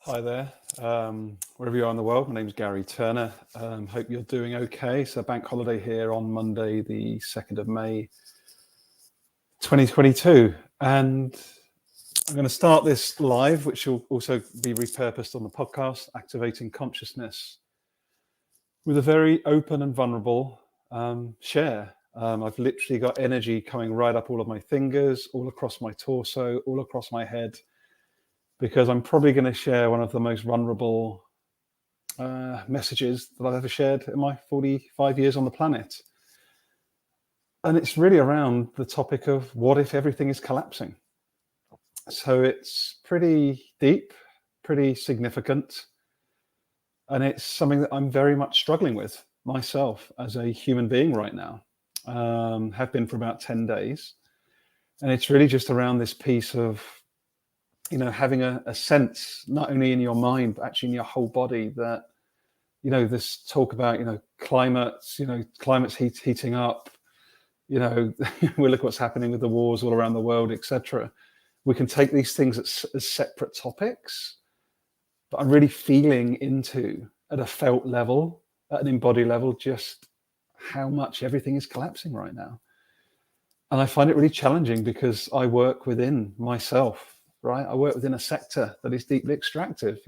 Hi there, wherever you are in the world. My name is Gary Turner. Hope you're doing okay. So bank holiday here on Monday, the 2nd of May, 2022. And I'm going to start this live, which will also be repurposed on the podcast, Activating Consciousness, with a very open and vulnerable share. I've literally got energy coming right up all of my fingers, all across my torso, all across my head, because I'm probably going to share one of the most vulnerable messages that I've ever shared in my 45 years on the planet. And it's really around the topic of what if everything is collapsing? So it's pretty deep, pretty significant. And it's something that I'm very much struggling with myself as a human being right now. Have been for about 10 days. And it's really just around this piece of, having a sense, not only in your mind, but actually in your whole body that, this talk about, climate's heating up, we look what's happening with the wars all around the world, etc. We can take these things as separate topics, but I'm really feeling into, at a felt level, at an embodied level, just how much everything is collapsing right now. And I find it really challenging because I work within myself, right? I work within a sector that is deeply extractive.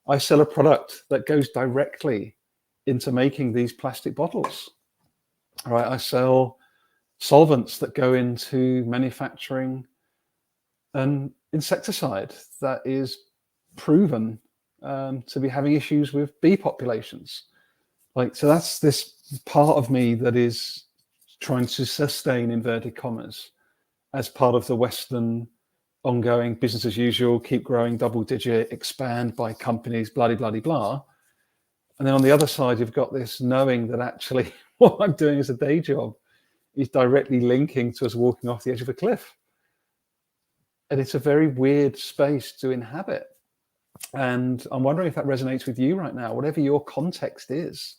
I sell a product that goes directly into making these plastic bottles, right? I sell solvents that go into manufacturing an insecticide that is proven to be having issues with bee populations. So that's this part of me that is trying to sustain, inverted commas, as part of the Western ongoing business as usual, keep growing, double digit, expand by companies, blah, blah, blah, blah. And then on the other side, you've got this knowing that actually what I'm doing as a day job is directly linking to us walking off the edge of a cliff. And it's a very weird space to inhabit. And I'm wondering if that resonates with you right now, whatever your context is.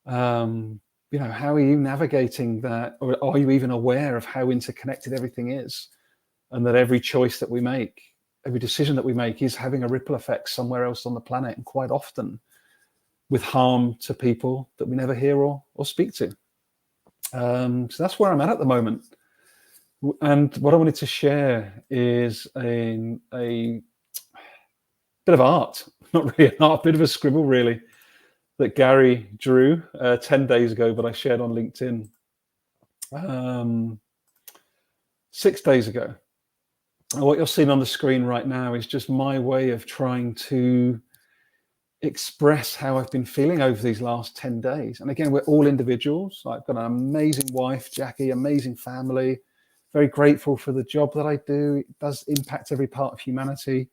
How are you navigating that? Or are you even aware of how interconnected everything is? And that every choice that we make, every decision that we make is having a ripple effect somewhere else on the planet, and quite often with harm to people that we never hear or speak to. So that's where I'm at the moment. And what I wanted to share is a bit of art, not really an art, a bit of a scribble really, that Gary drew 10 days ago, but I shared on LinkedIn 6 days ago. And what you're seeing on the screen right now is just my way of trying to express how I've been feeling over these last 10 days. And again, we're all individuals. I've got an amazing wife, Jackie, amazing family, very grateful for the job that I do. It does impact every part of humanity.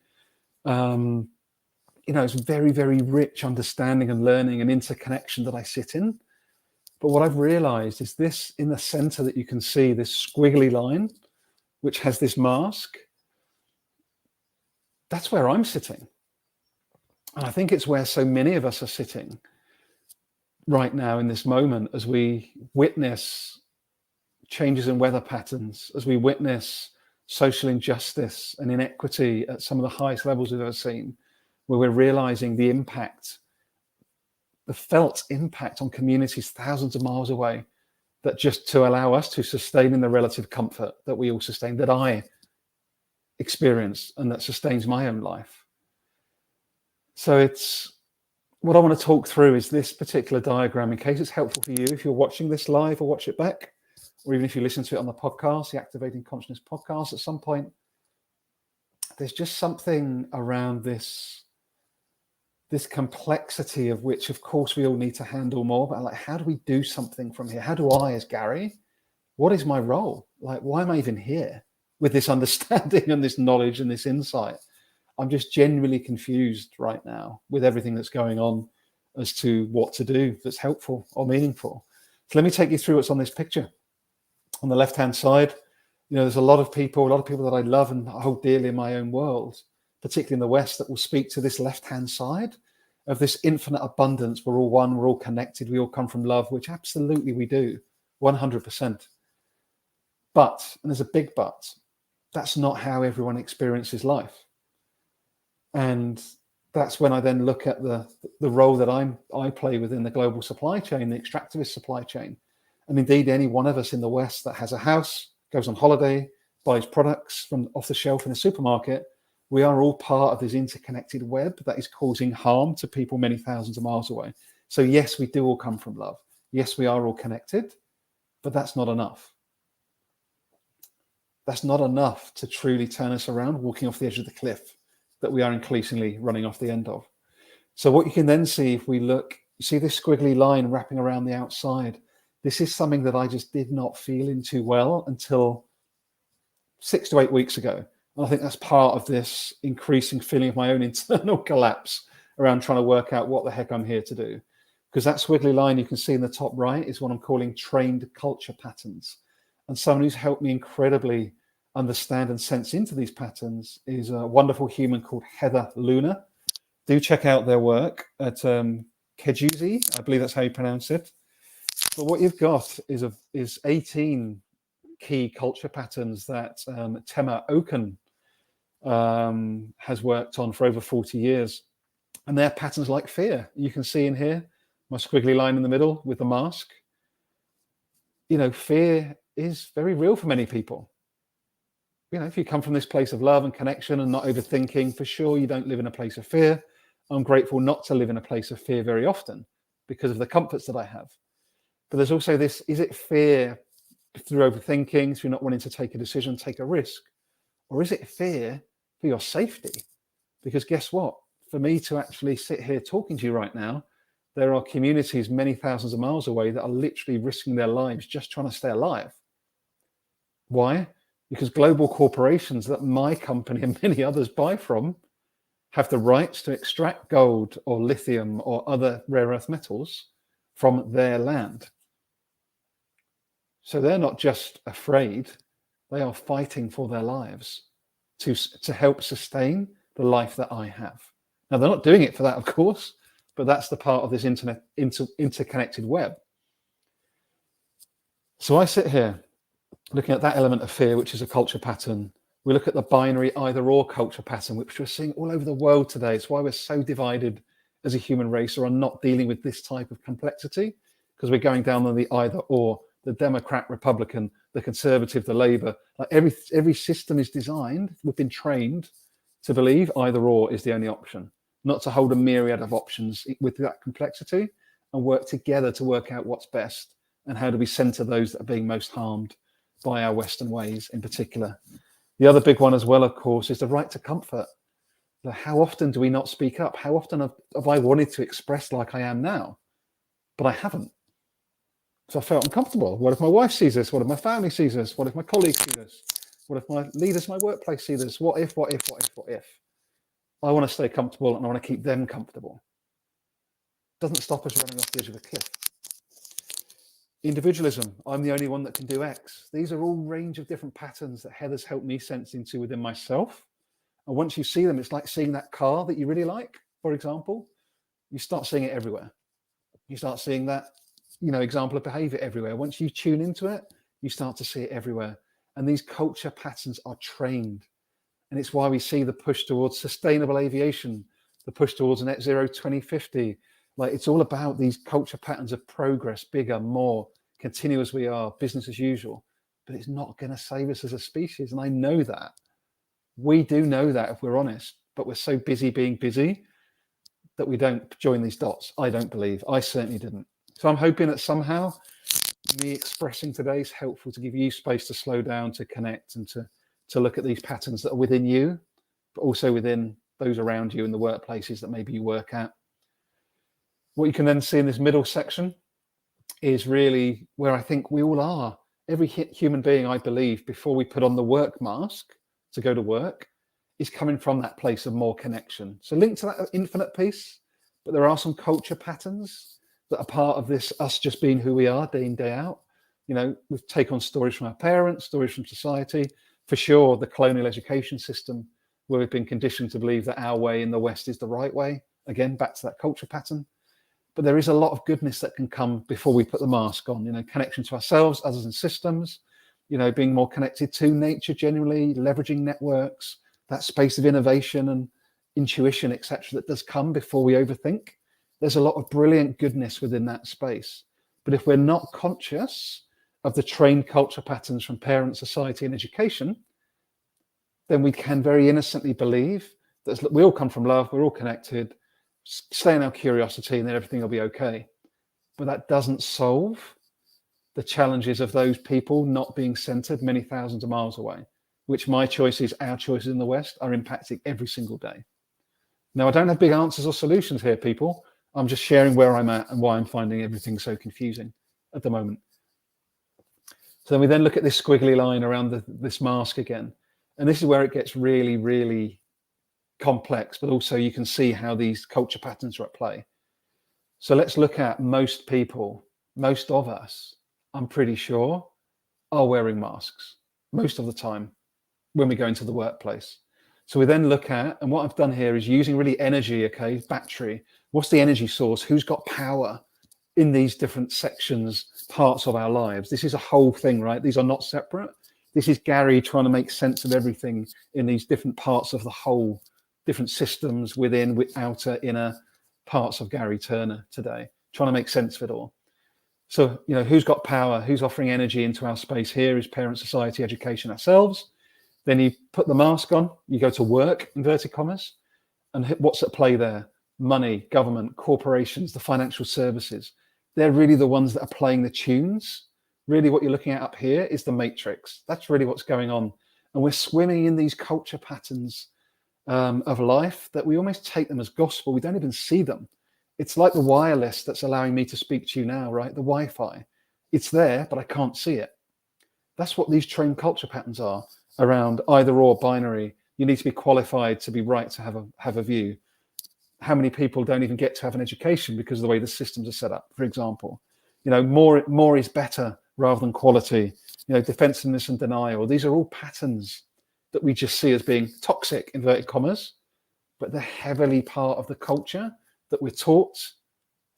It's very, very rich understanding and learning and interconnection that I sit in. But what I've realized is this in the center that you can see, this squiggly line, which has this mask. That's where I'm sitting. And I think it's where so many of us are sitting right now in this moment as we witness changes in weather patterns, as we witness social injustice and inequity at some of the highest levels we've ever seen, where we're realizing the impact, the felt impact on communities thousands of miles away, that just to allow us to sustain in the relative comfort that we all sustain, that I experience and that sustains my own life. So it's what I want to talk through is this particular diagram, in case it's helpful for you if you're watching this live or watch it back, or even if you listen to it on the podcast, the Activating Consciousness podcast at some point. There's just something around this complexity of which, of course, we all need to handle more, but how do we do something from here? How do I, as Gary, what is my role? Why am I even here with this understanding and this knowledge and this insight? I'm just genuinely confused right now with everything that's going on as to what to do that's helpful or meaningful. So let me take you through what's on this picture. On the left-hand side, there's a lot of people that I love and hold dearly in my own world, particularly in the West, that will speak to this left-hand side of this infinite abundance. We're all one, we're all connected, we all come from love, which absolutely we do, 100%. But, and there's a big but, that's not how everyone experiences life. And that's when I then look at the role that I play within the global supply chain, the extractivist supply chain. And indeed, any one of us in the West that has a house, goes on holiday, buys products from off the shelf in a supermarket, we are all part of this interconnected web that is causing harm to people many thousands of miles away. So yes, we do all come from love. Yes, we are all connected, but that's not enough. That's not enough to truly turn us around, walking off the edge of the cliff that we are increasingly running off the end of. So what you can then see, if we look, you see this squiggly line wrapping around the outside. This is something that I just did not feel into well until 6 to 8 weeks ago. And I think that's part of this increasing feeling of my own internal collapse around trying to work out what the heck I'm here to do. Because that squiggly line you can see in the top right is what I'm calling trained culture patterns. And someone who's helped me incredibly understand and sense into these patterns is a wonderful human called Heather Luna. Do check out their work at Kejuzi, I believe that's how you pronounce it. But what you've got is 18 key culture patterns that Tema Oken has worked on for over 40 years. And they're patterns like fear. You can see in here, my squiggly line in the middle with the mask. You know, fear is very real for many people. You know, if you come from this place of love and connection and not overthinking, for sure you don't live in a place of fear. I'm grateful not to live in a place of fear very often because of the comforts that I have. But there's also this, is it fear through overthinking, through not wanting to take a decision, take a risk? Or is it fear for your safety? Because guess what? For me to actually sit here talking to you right now, there are communities many thousands of miles away that are literally risking their lives just trying to stay alive. Why? Because global corporations that my company and many others buy from have the rights to extract gold or lithium or other rare earth metals from their land. So they're not just afraid, they are fighting for their lives to help sustain the life that I have. Now, they're not doing it for that, of course, but that's the part of this interconnected web. So I sit here looking at that element of fear, which is a culture pattern. We look at the binary either or culture pattern, which we're seeing all over the world today. It's why we're so divided as a human race or are not dealing with this type of complexity, because we're going down on the either or, the Democrat, Republican, the Conservative, the Labour. Like every system is designed, we've been trained to believe either or is the only option, not to hold a myriad of options with that complexity and work together to work out what's best and how do we center those that are being most harmed by our Western ways in particular. The other big one as well, of course, is the right to comfort. How often do we not speak up? How often have I wanted to express like I am now, but I haven't? So I felt uncomfortable. What if my wife sees this? What if my family sees this? What if my colleagues see this? What if my leaders, my workplace see this? What if? I want to stay comfortable and I want to keep them comfortable. Doesn't stop us running off the edge of a cliff. Individualism, I'm the only one that can do X. These are all range of different patterns that Heather's helped me sense into within myself. And once you see them, it's like seeing that car that you really like, for example. You start seeing it everywhere. You start seeing that, example of behavior everywhere. Once you tune into it, you start to see it everywhere. And these culture patterns are trained. And it's why we see the push towards sustainable aviation, the push towards net zero 2050. Like, it's all about these culture patterns of progress, bigger, more, continue as we are, business as usual. But it's not going to save us as a species. And I know that. We do know that if we're honest, but we're so busy being busy that we don't join these dots. I don't believe. I certainly didn't. So I'm hoping that somehow me expressing today is helpful to give you space to slow down, to connect, and to look at these patterns that are within you, but also within those around you in the workplaces that maybe you work at. What you can then see in this middle section is really where I think we all are. Every human being, I believe, before we put on the work mask to go to work, is coming from that place of more connection. So linked to that infinite piece, but there are some culture patterns that are part of this, us just being who we are day in, day out. We take on stories from our parents, stories from society, for sure, the colonial education system, where we've been conditioned to believe that our way in the West is the right way. Again, back to that culture pattern. But there is a lot of goodness that can come before we put the mask on, connection to ourselves, others and systems, being more connected to nature generally, leveraging networks, that space of innovation and, intuition, etc., that does come before we overthink. There's a lot of brilliant goodness within that space. But if we're not conscious of the trained culture patterns from parents, society, and education, then we can very innocently believe that we all come from love, we're all connected, stay in our curiosity, and then everything will be okay. But that doesn't solve the challenges of those people not being centered many thousands of miles away, which my choices, our choices in the West, are impacting every single day. Now, I don't have big answers or solutions here, people. I'm just sharing where I'm at and why I'm finding everything so confusing at the moment. So then we then look at this squiggly line around this mask again. And this is where it gets really, really complex, but also you can see how these culture patterns are at play. So let's look at most people, most of us, I'm pretty sure, are wearing masks most of the time when we go into the workplace. So we then look at, and what I've done here is using really energy, okay, battery. What's the energy source? Who's got power in these different sections, parts of our lives? This is a whole thing, right? These are not separate. This is Gary trying to make sense of everything in these different parts of the whole, different systems within, with outer, inner parts of Gary Turner today, trying to make sense of it all. So, you know, who's got power? Who's offering energy into our space here is parents, society, education, ourselves. Then you put the mask on, you go to work, inverted commas, and what's at play there? Money, government, corporations, the financial services. They're really the ones that are playing the tunes. Really what you're looking at up here is the matrix. That's really what's going on. And we're swimming in these culture patterns of life that we almost take them as gospel. We don't even see them. It's like the wireless that's allowing me to speak to you now, right? The Wi-Fi. It's there, but I can't see it. That's what these trained culture patterns are around either or binary. You need to be qualified to be right to have a view. How many people don't even get to have an education because of the way the systems are set up, for example? You know, more is better rather than quality. You know, defensiveness and denial. These are all patterns that we just see as being toxic, inverted commas, but they're heavily part of the culture that we're taught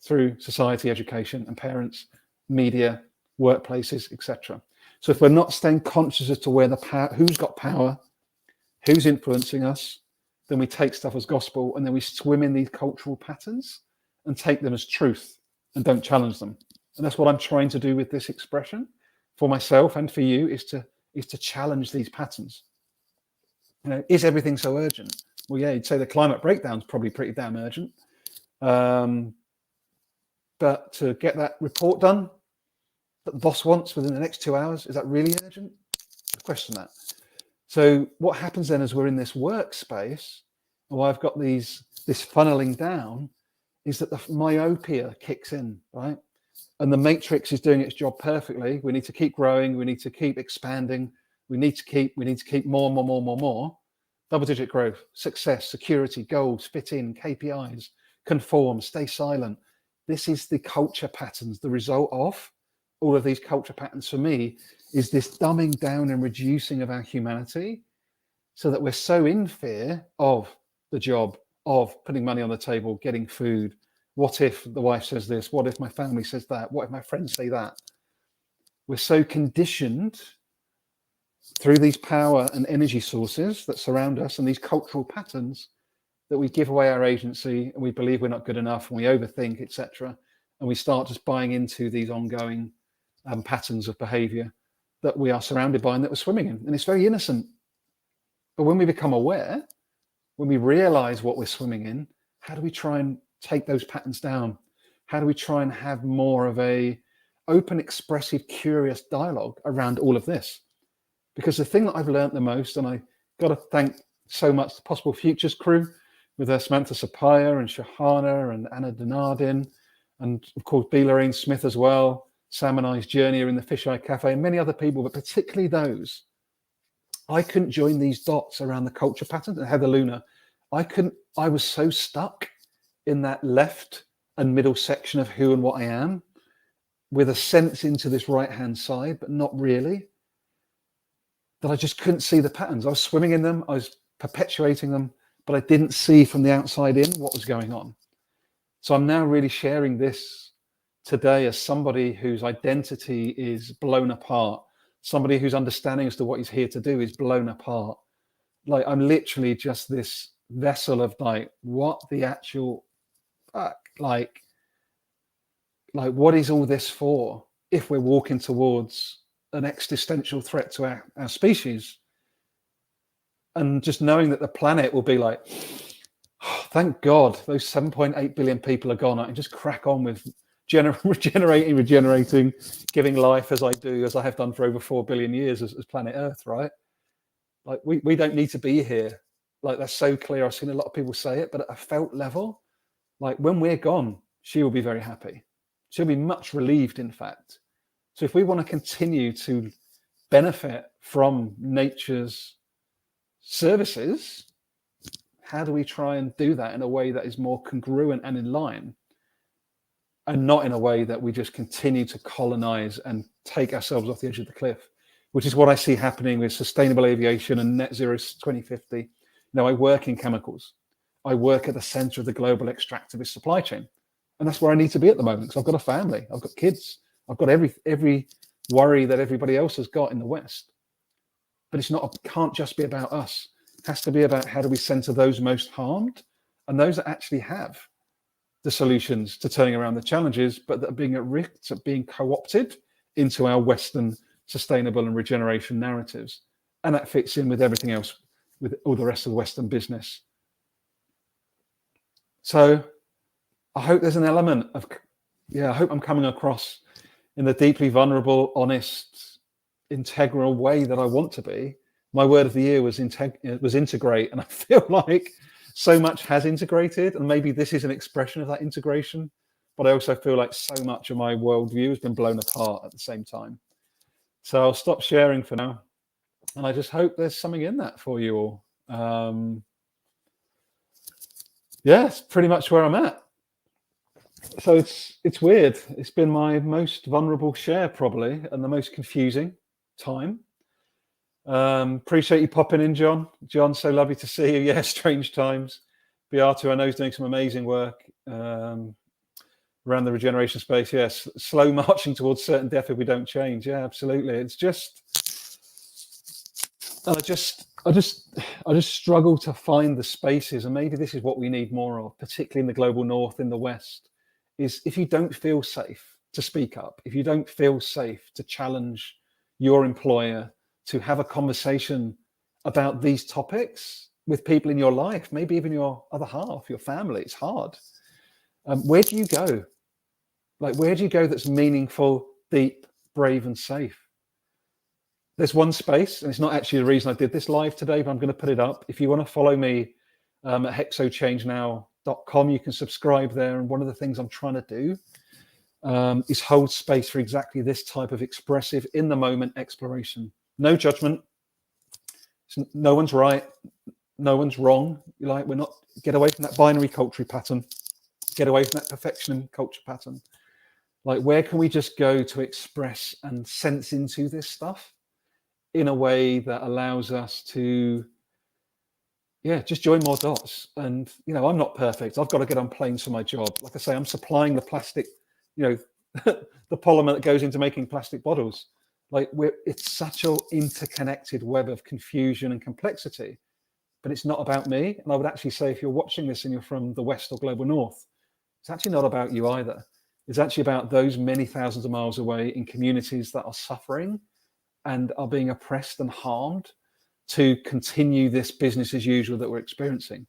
through society, education, and parents, media, workplaces, etc. So if we're not staying conscious as to where the power, who's got power, who's influencing us, then we take stuff as gospel, and then we swim in these cultural patterns and take them as truth and don't challenge them. And that's what I'm trying to do with this expression for myself and for you, is to challenge these patterns. You know, is everything so urgent? Well, yeah, you'd say the climate breakdown is probably pretty damn urgent. But to get that report done that the boss wants within the next 2 hours, is that really urgent? Question that. So what happens then as we're in this workspace, and why I've got this funneling down, is that the myopia kicks in, right? And the matrix is doing its job perfectly. We need to keep growing. We need to keep expanding. We need to keep more. Double-digit growth, success, security, goals, fit in, KPIs, conform, stay silent. This is the culture patterns. The result of all of these culture patterns for me is this dumbing down and reducing of our humanity, so that we're so in fear of the job, of putting money on the table, getting food. What if the wife says this? What if my family says that? What if my friends say that? We're so conditioned through these power and energy sources that surround us and these cultural patterns that we give away our agency, and we believe we're not good enough, and we overthink, etc. And we start just buying into these ongoing patterns of behavior that we are surrounded by and that we're swimming in. And it's very innocent. But when we become aware, when we realize what we're swimming in, how do we try and take those patterns down? How do we try and have more of a open, expressive, curious dialogue around all of this? Because the thing that I've learned the most, and I got to thank so much the Possible Futures crew with Samantha Sapaya and Shahana and Anna Denardin, and of course Beelarine Smith as well, Sam and I's journey in the Fisheye Cafe, and many other people, but particularly those. I couldn't join these dots around the culture patterns. And Heather Luna, I was so stuck in that left and middle section of who and what I am, with a sense into this right-hand side, but not really, that I just couldn't see the patterns. I was swimming in them, I was perpetuating them, but I didn't see from the outside in what was going on. So I'm now really sharing this today as somebody whose identity is blown apart, somebody whose understanding as to what he's here to do is blown apart. Like, I'm literally just this vessel of like, what the actual fuck, like what is all this for if we're walking towards an existential threat to our species? And just knowing that the planet will be like, oh, thank God those 7.8 billion people are gone. I can just crack on with regenerating, giving life as I do, as I have done for over 4 billion years as planet Earth, right? Like we don't need to be here. Like that's so clear. I've seen a lot of people say it, but at a felt level, like when we're gone, she will be very happy. She'll be much relieved, in fact. So if we want to continue to benefit from nature's services, how do we try and do that in a way that is more congruent and in line, and not in a way that we just continue to colonize and take ourselves off the edge of the cliff, which is what I see happening with sustainable aviation and net zero 2050. Now, I work in chemicals. I work at the center of the global extractivist supply chain. And that's where I need to be at the moment, because I've got a family, I've got kids, I've got every worry that everybody else has got in the West. But can't just be about us. It has to be about how do we center those most harmed and those that actually have the solutions to turning around the challenges, but that are being at risk of being co-opted into our Western sustainable and regeneration narratives. And that fits in with everything else, with all the rest of the Western business. So I hope there's an element of, I hope I'm coming across in the deeply vulnerable, honest, integral way that I want to be. My word of the year was integrate. And I feel like so much has integrated, and maybe this is an expression of that integration, but I also feel like so much of my worldview has been blown apart at the same time. So I'll stop sharing for now. And I just hope there's something in that for you all. It's pretty much where I'm at. So it's weird. It's been my most vulnerable share probably, and the most confusing time. Appreciate you popping in, John. John, so lovely to see you. Yeah, strange times. Beato, I know, is doing some amazing work around the regeneration space. Yes, slow marching towards certain death if we don't change. Yeah, absolutely. It's just, I just struggle to find the spaces, and maybe this is what we need more of, particularly in the global north, in the West, is if you don't feel safe to speak up, if you don't feel safe to challenge your employer, to have a conversation about these topics with people in your life, maybe even your other half, your family, it's hard. Where do you go? Like, where do you go that's meaningful, deep, brave, and safe? There's one space, and it's not actually the reason I did this live today, but I'm going to put it up. If you want to follow me at hexochange.now.com, you can subscribe there. And one of the things I'm trying to do is hold space for exactly this type of expressive, in the moment exploration. No judgment. No one's right. No one's wrong. We're not, get away from that binary culture pattern. Get away from that perfection culture pattern. Like, where can we just go to express and sense into this stuff in a way that allows us to, just join more dots? And, I'm not perfect. I've got to get on planes for my job. Like I say, I'm supplying the plastic, the polymer that goes into making plastic bottles. Like, it's such an interconnected web of confusion and complexity, but it's not about me. And I would actually say, if you're watching this and you're from the West or global North, it's actually not about you either. It's actually about those many thousands of miles away in communities that are suffering and are being oppressed and harmed to continue this business as usual that we're experiencing.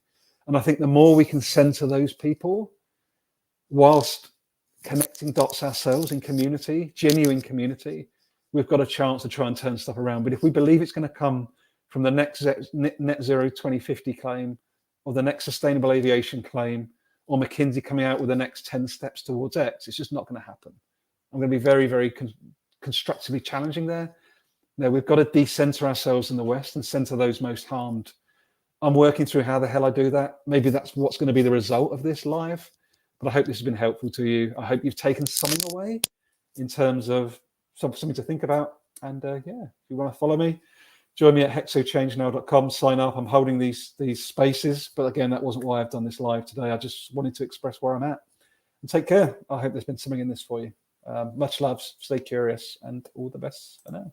And I think the more we can center those people whilst connecting dots ourselves in community, genuine community, we've got a chance to try and turn stuff around. But if we believe it's going to come from the next net zero 2050 claim, or the next sustainable aviation claim, or McKinsey coming out with the next 10 steps towards X, it's just not going to happen. I'm going to be very, very constructively challenging there. Now, we've got to decenter ourselves in the West and center those most harmed. I'm working through how the hell I do that. Maybe that's what's going to be the result of this live. But I hope this has been helpful to you. I hope you've taken something away in terms of something to think about. And if you want to follow me, join me at hexochange.now.com. Sign up. I'm holding these spaces. But again, that wasn't why I've done this live today. I just wanted to express where I'm at. And take care. I hope there's been something in this for you. Much love. Stay curious, and all the best for now.